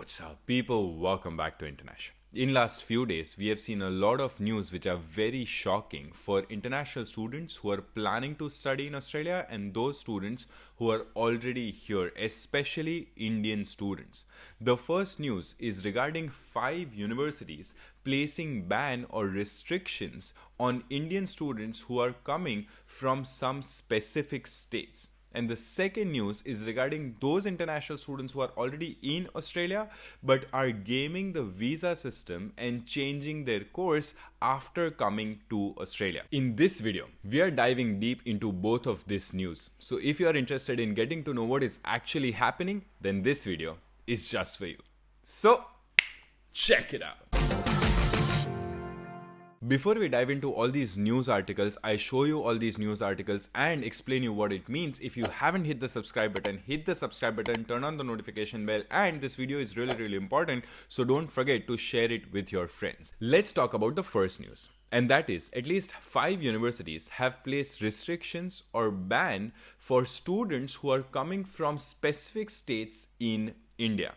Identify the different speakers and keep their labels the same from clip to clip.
Speaker 1: What's up, people? Welcome back to Internash. In last few days, we have seen a lot of news which are very shocking for international students who are planning to study in Australia and those students who are already here, especially Indian students. The first news is regarding 5 universities placing ban or restrictions on Indian students who are coming from some specific states. And the second news is regarding those international students who are already in Australia but are gaming the visa system and changing their course after coming to Australia. In this video, we are diving deep into both of this news. So if you are interested in getting to know what is actually happening, then this video is just for you. So, check it out. Before we dive into all these news articles, I show you all these news articles and explain you what it means. If you haven't hit the subscribe button, hit the subscribe button, turn on the notification bell, and this video is really important, so don't forget to share it with your friends. Let's talk about the first news. And that is, at least 5 universities have placed restrictions or ban for students who are coming from specific states in India.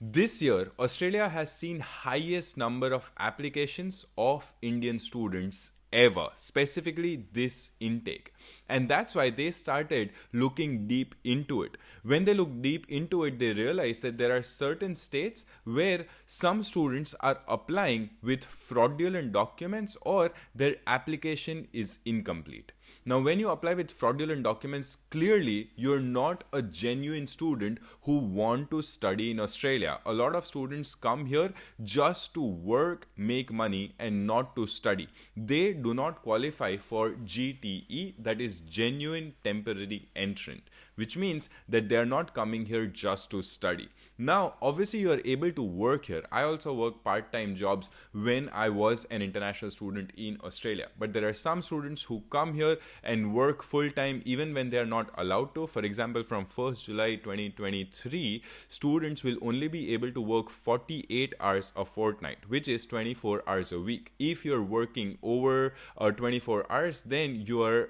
Speaker 1: This year, Australia has seen highest number of applications of Indian students ever, specifically this intake. And that's why they started looking deep into it. When they look deep into it, they realize that there are certain states where some students are applying with fraudulent documents or their application is incomplete. Now, when you apply with fraudulent documents, clearly you're not a genuine student who want to study in Australia. A lot of students come here just to work, make money, and not to study. They do not qualify for GTE, that is Genuine Temporary Entrant, which means that they are not coming here just to study. Now, obviously, you are able to work here. I also work part-time jobs when I was an international student in Australia. But there are some students who come here and work full-time even when they are not allowed to. For example, from 1st July 2023, students will only be able to work 48 hours a fortnight, which is 24 hours a week. If you're working over 24 hours, then you are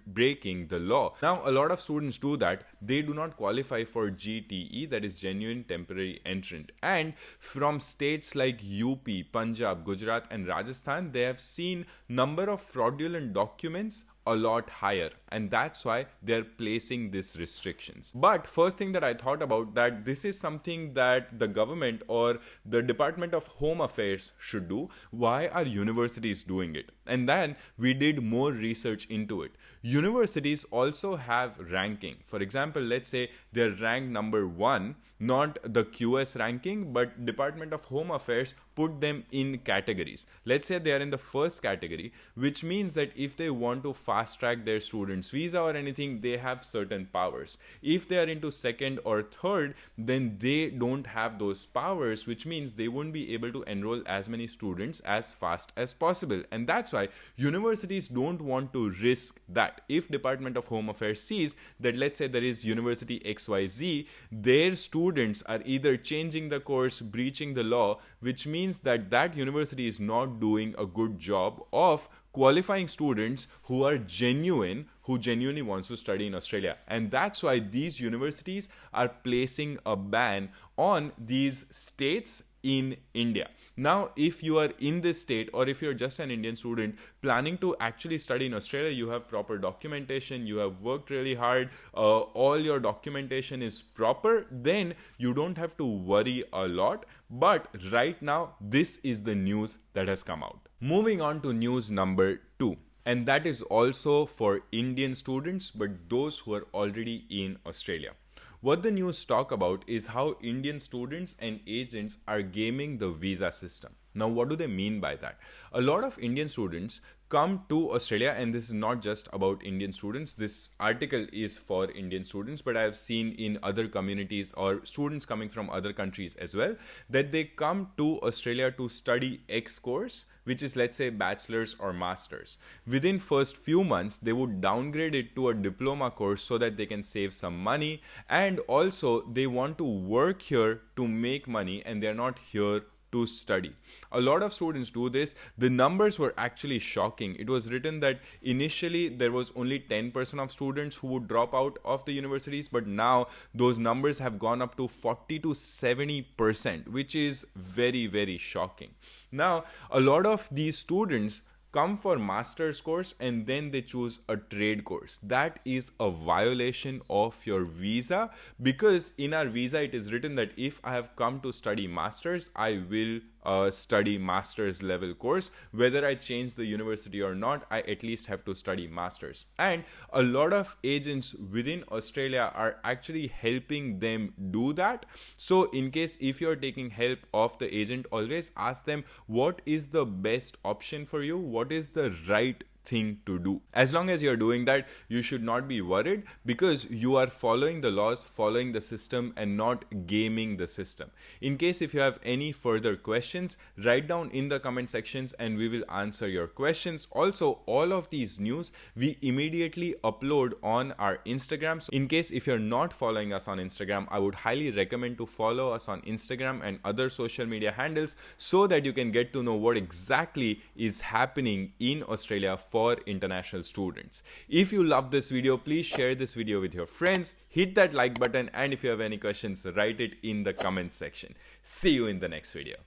Speaker 1: breaking the law. Now, a lot of students do that. They do not qualify for GTE, that is Genuine Temporary Entrant. And from states like UP, Punjab, Gujarat and Rajasthan, they have seen number of fraudulent documents a lot higher, and that's why they're placing these restrictions. But first thing that I thought about, that this is something that the government or the Department of Home Affairs should do. Why are universities doing it? And then we did more research into it. Universities also have ranking. For example, let's say they're ranked number 1, not the QS ranking, but Department of Home Affairs put them in categories. Let's say they are in the first category, which means that if they want to fast track their students' visa or anything, they have certain powers. If they are into second or third, then they don't have those powers, which means they won't be able to enroll as many students as fast as possible. And that's why universities don't want to risk that. If Department of Home Affairs sees that, let's say there is University XYZ, their students are either changing the course, breaching the law, which means that that university is not doing a good job of qualifying students who are genuine, who genuinely wants to study in Australia. And that's why these universities are placing a ban on these states in India. Now, if you are in this state or if you're just an Indian student planning to actually study in Australia, you have proper documentation, you have worked really hard, all your documentation is proper, then you don't have to worry a lot. But right now, this is the news that has come out. Moving on to news number 2. And that is also for Indian students, but those who are already in Australia. What the news talk about is how Indian students and agents are gaming the visa system. Now, what do they mean by that? A lot of Indian students come to Australia, and this is not just about Indian students. This article is for Indian students, but I have seen in other communities or students coming from other countries as well, that they come to Australia to study X course, which is, let's say, bachelor's or master's. Within first few months, they would downgrade it to a diploma course so that they can save some money, and also they want to work here to make money and they're not here to study. A lot of students do this. The numbers were actually shocking. It was written that initially there was only 10% of students who would drop out of the universities, but now those numbers have gone up to 40 to 70%, which is very, very shocking. Now, a lot of these students come for master's course and then they choose a trade course. That is a violation of your visa, because in our visa it is written that if I have come to study masters, I will study master's level course. Whether I change the university or not, I at least have to study masters. And a lot of agents within Australia are actually helping them do that. So in case if you're taking help of the agent, always ask them what is the best option for you, what is the right thing to do. As long as you're doing that, you should not be worried, because you are following the laws, following the system, and not gaming the system. In case if you have any further questions, write down in the comment sections and we will answer your questions. Also, all of these news we immediately upload on our Instagram. So in case if you're not following us on Instagram, I would highly recommend to follow us on Instagram and other social media handles, so that you can get to know what exactly is happening in Australia for international students. If you love this video, please share this video with your friends, hit that like button, and if you have any questions, write it in the comments section. See you in the next video.